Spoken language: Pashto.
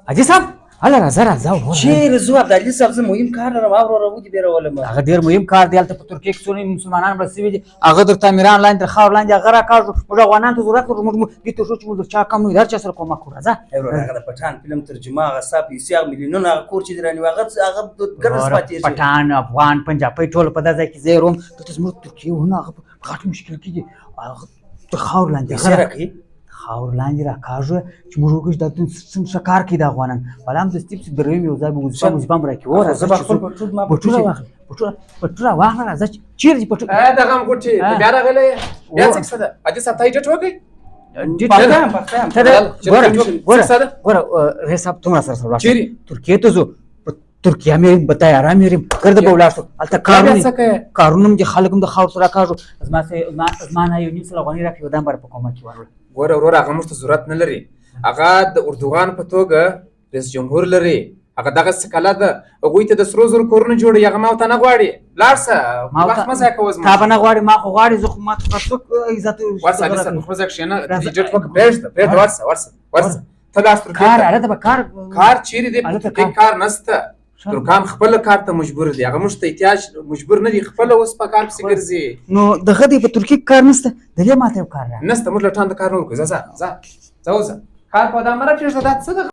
حاجي صاحب هله راځه راځه چیرې ځو عبدالي صاحب زه مهم کار لرم اورو ودې بیرولم هغه ډېر مهم کار دی هلته په ترکیه کې څو مسلمانان مړه سوي دي هغه درته امیران لاندې تر خاورو لاندې هغه راکاږو موږ افغانانو ته ضرورت لرو موږ دې ته شو چې موږ د چا کم نه وي د هر چا سره کومک وکړو راځه هغه د پټان فلم ترجمه هغه ستا پیسې هغه میلیونونه هغه کور چې دې رانیو هغه ګرس پاتې پټان افغان پنجابی ټول په دا ځای کې زه روم دلته زموږ ترکیه ونه هغه په غټ مشکل کې دي هغه د خاورو لاندې پیسې راکوي خاور لاندې راکاږو چې موږ وګورو دا څنګه کار کوي د افغانان بل هم دستي پسې درویم یو ځای به وظیفه هم راکړي او زه به خپل بټوله واخلې بټوله واخله راځه چیرې دي بټوله دغه هم ګوټې ته بیا راغلی بیا څه کیسه ده حاجي صاحب ته یې ډېټ وکړئ ګوره ریس صاحب تم را سره ولاړ چیرې ترکیې ته ځو ترکیه مې به تیاره مې ګرده به ولاړ شو هلته کارونه هم دي خلک هم د خاورو سره راکاږو زما نه یو نیم سل افغانۍ راکړي ودان به په کومک کې وروړه ګوره ورور هغه موږ ته ضرورت نه لري هغه د اردوغان په توګه رئیس جمهور لري هغه دغسې کله ده هغوی ته د سرو زرو کورونه جوړوي هغه ما ورته نه غواړي لاړ شه وخت مه ضایع کوه زما تا به نه غواړي ما خو غواړي زه خو ما ته څوک عزت ورشه علي صاحب په خپل ځای کښېنه ډېټ وکړه پرېږده ورشه ته لاړ ترکیې کار هلته به کار چیرې دی په ترکیې کار نسته ترکان خپل کار ته مجبور دي هغه موږ ته احتیاج مجبور نه دي خپل اوس په کار پسې ګرځي نو دغه دی په ترکیې کې کار نسته دلې ماته یو کار نسته موږ له ټان د کار نه ورکوو ځه کار په دا مه راپرېږده دا څه ده